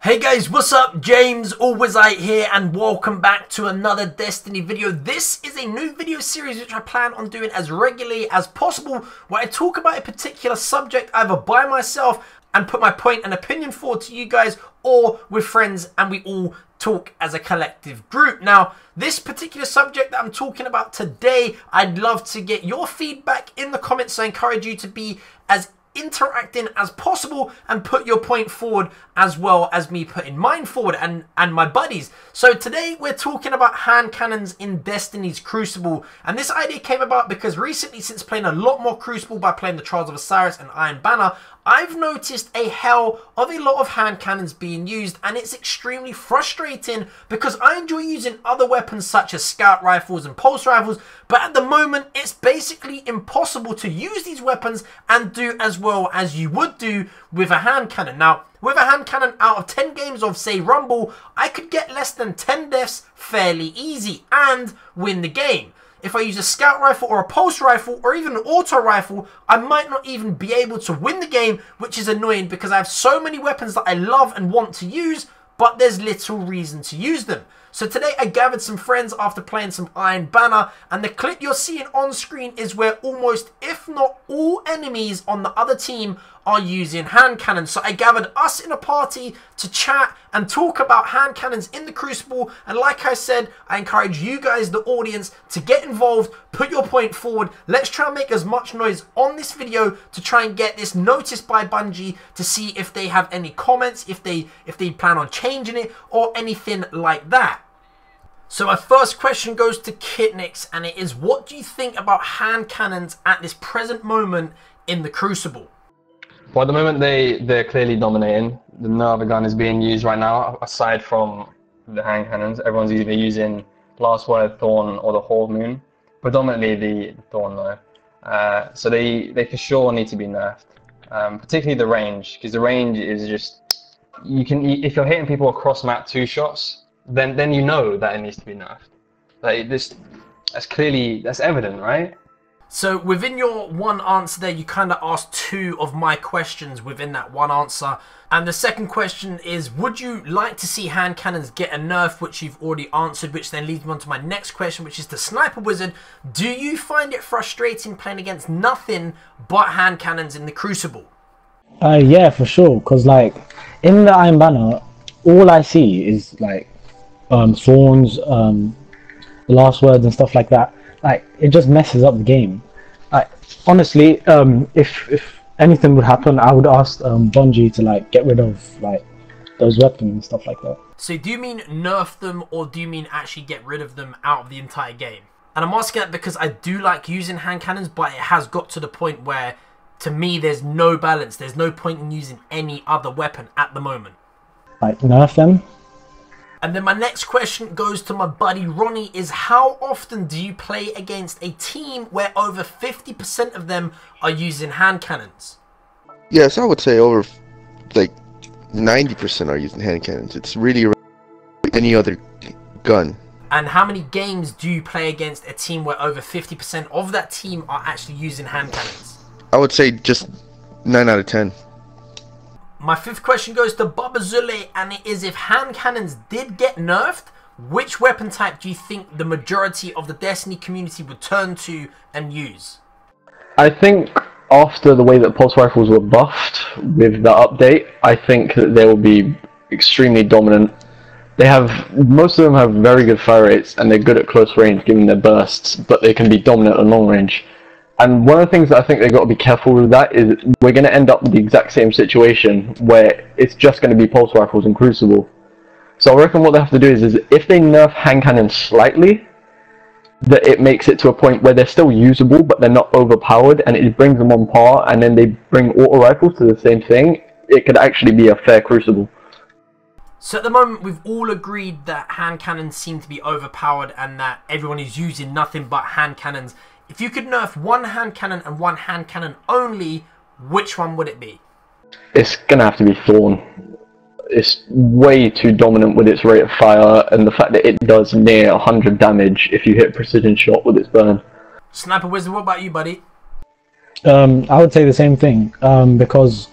Hey guys, what's up? James Allwizite here and welcome back to another Destiny video. This is a new video series which I plan on doing as regularly as possible, where I talk about a particular subject either by myself and put my point and opinion forward to you guys, or with friends and we all talk as a collective group. Now, this particular subject that I'm talking about today, I'd love to get your feedback in the comments, so I encourage you to be as interacting as possible and put your point forward, as well as me putting mine forward and my buddies. So today we're talking about hand cannons in Destiny's Crucible, and this idea came about because recently, since playing a lot more Crucible by playing the Trials of Osiris and Iron Banner, I've noticed a hell of a lot of hand cannons being used, and it's extremely frustrating because I enjoy using other weapons such as scout rifles and pulse rifles, but at the moment it's basically impossible to use these weapons and do as well as you would do with a hand cannon. Now, with a hand cannon, out of 10 games of, say, Rumble, I could get less than 10 deaths fairly easy and win the game. If I use a scout rifle or a pulse rifle or even an auto rifle, I might not even be able to win the game, which is annoying because I have so many weapons that I love and want to use, but there's little reason to use them. So today I gathered some friends after playing some Iron Banner, and the clip you're seeing on screen is where almost, if not all, enemies on the other team are using hand cannons. So I gathered us in a party to chat and talk about hand cannons in the Crucible, and like I said, I encourage you guys, the audience, to get involved, put your point forward. Let's try and make as much noise on this video to try and get this noticed by Bungie, to see if they have any comments, if they plan on changing it or anything like that. So my first question goes to Kitnix, and it is, what do you think about hand cannons at this present moment in the Crucible? Well, at the moment they're clearly dominating. No other gun is being used right now aside from the hand cannons. Everyone's either using Last Word, Thorn, or the Horde Moon. Predominantly the Thorn though. So they for sure need to be nerfed. Particularly the range, because the range is just, if you're hitting people across map 2 shots, then you know that it needs to be nerfed. Like that's evident, right? So within your one answer there, you kind of asked two of my questions within that one answer. And the second question is, would you like to see hand cannons get a nerf, which you've already answered, which then leads me on to my next question, which is the Sniper Wizard. Do you find it frustrating playing against nothing but hand cannons in the Crucible? Yeah, for sure. Because like in the Iron Banner, all I see is like thorns, the last words and stuff like that. Like, it just messes up the game. Like, honestly, if anything would happen, I would ask Bungie to like get rid of like those weapons and stuff like that. So do you mean nerf them, or do you mean actually get rid of them out of the entire game? And I'm asking that because I do like using hand cannons, but it has got to the point where, to me, there's no balance. There's no point in using any other weapon at the moment. Like, nerf them? And then my next question goes to my buddy Ronnie, is how often do you play against a team where over 50% of them are using hand cannons? Yes, I would say over like 90% are using hand cannons. It's really any other gun. And how many games do you play against a team where over 50% of that team are actually using hand cannons? I would say just 9 out of 10. My fifth question goes to Baba Zule, and it is, if hand cannons did get nerfed, which weapon type do you think the majority of the Destiny community would turn to and use? I think after the way that pulse rifles were buffed with the update, I think that they will be extremely dominant. Most of them have very good fire rates, and they're good at close range given their bursts, but they can be dominant at long range. And one of the things that I think they've got to be careful with that is we're going to end up with the exact same situation where it's just going to be pulse rifles in Crucible. So I reckon what they have to do is if they nerf hand cannons slightly, that it makes it to a point where they're still usable but they're not overpowered, and it brings them on par, and then they bring auto rifles to the same thing. It could actually be a fair Crucible. So at the moment, we've all agreed that hand cannons seem to be overpowered and that everyone is using nothing but hand cannons. If you could nerf one hand cannon and one hand cannon only, which one would it be? It's gonna have to be Thorn. It's way too dominant with its rate of fire, and the fact that it does near 100 damage if you hit precision shot with its burn. Sniper Wizard, what about you, buddy? I would say the same thing, because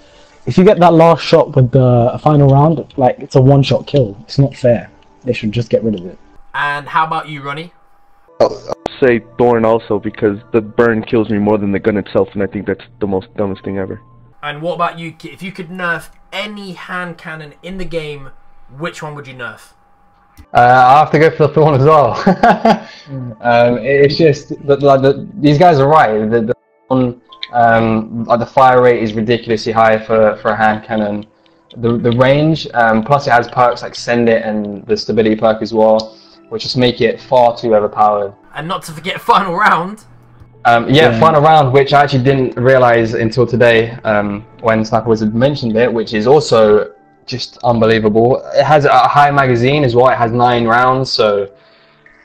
if you get that last shot with the final round, like, it's a one-shot kill. It's not fair. They should just get rid of it. And how about you, Ronnie? I'll say Thorn also, because the burn kills me more than the gun itself, and I think that's the most dumbest thing ever. And what about you, Kit? If you could nerf any hand cannon in the game, which one would you nerf? I have to go for the Thorn as well. It's just these guys are right. The Thorn, like the fire rate is ridiculously high for a hand cannon. The range, plus it has perks like Send It and the stability perk as well, which just make it far too overpowered. And not to forget final round. Yeah, final round, which I actually didn't realize until today when Sniper Wizard mentioned it, which is also just unbelievable. It has a high magazine as well. It has 9 rounds, so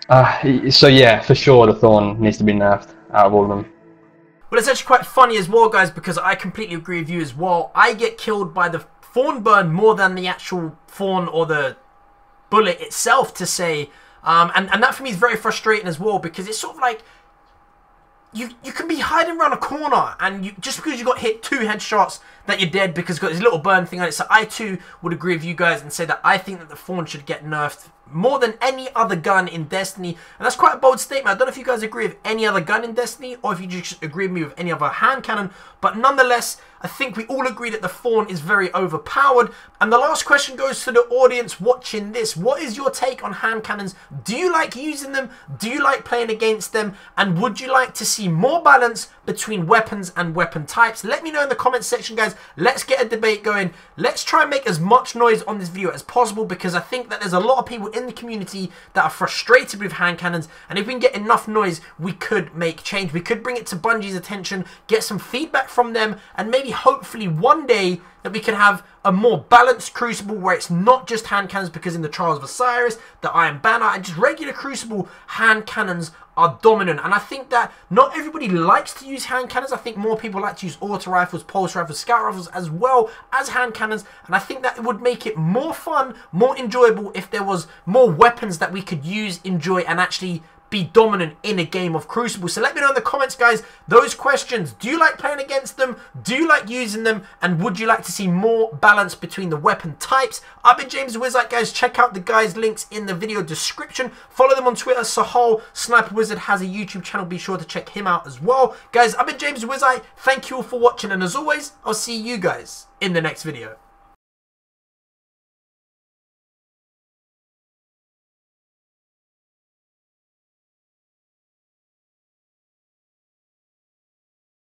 yeah, for sure the Thorn needs to be nerfed out of all of them. But it's actually quite funny as well, guys, because I completely agree with you as well. I get killed by the Thorn burn more than the actual Thorn or the bullet itself, to say. And that for me is very frustrating as well, because it's sort of like you can be hiding around a corner, and just because you got hit 2 headshots that you're dead because it's got this little burn thing on it. So I too would agree with you guys and say that I think that the Thorn should get nerfed more than any other gun in Destiny. And that's quite a bold statement. I don't know if you guys agree with any other gun in Destiny, or if you just agree with me with any other hand cannon. But nonetheless, I think we all agree that the Thorn is very overpowered. And the last question goes to the audience watching this. What is your take on hand cannons? Do you like using them? Do you like playing against them? And would you like to see more balance between weapons and weapon types? Let me know in the comment section, guys. Let's get a debate going. Let's try and make as much noise on this video as possible, because I think that there's a lot of people in the community that are frustrated with hand cannons, and if we can get enough noise, we could make change. We could bring it to Bungie's attention, get some feedback from them, and maybe hopefully one day that we can have a more balanced Crucible where it's not just hand cannons, because in the Trials of Osiris, the Iron Banner, and just regular Crucible, hand cannons are dominant. And I think that not everybody likes to use hand cannons. I think more people like to use auto rifles, pulse rifles, scout rifles, as well as hand cannons. And I think that it would make it more fun, more enjoyable if there was more weapons that we could use, enjoy, and actually be dominant in a game of Crucible. So let me know in the comments, guys, those questions. Do you like playing against them? Do you like using them? And would you like to see more balance between the weapon types? I've been James Wizite, guys. Check out the guys' links in the video description. Follow them on Twitter. Sahal Sniper Wizard has a YouTube channel. Be sure to check him out as well. Guys, I've been James Wizite. Thank you all for watching. And as always, I'll see you guys in the next video.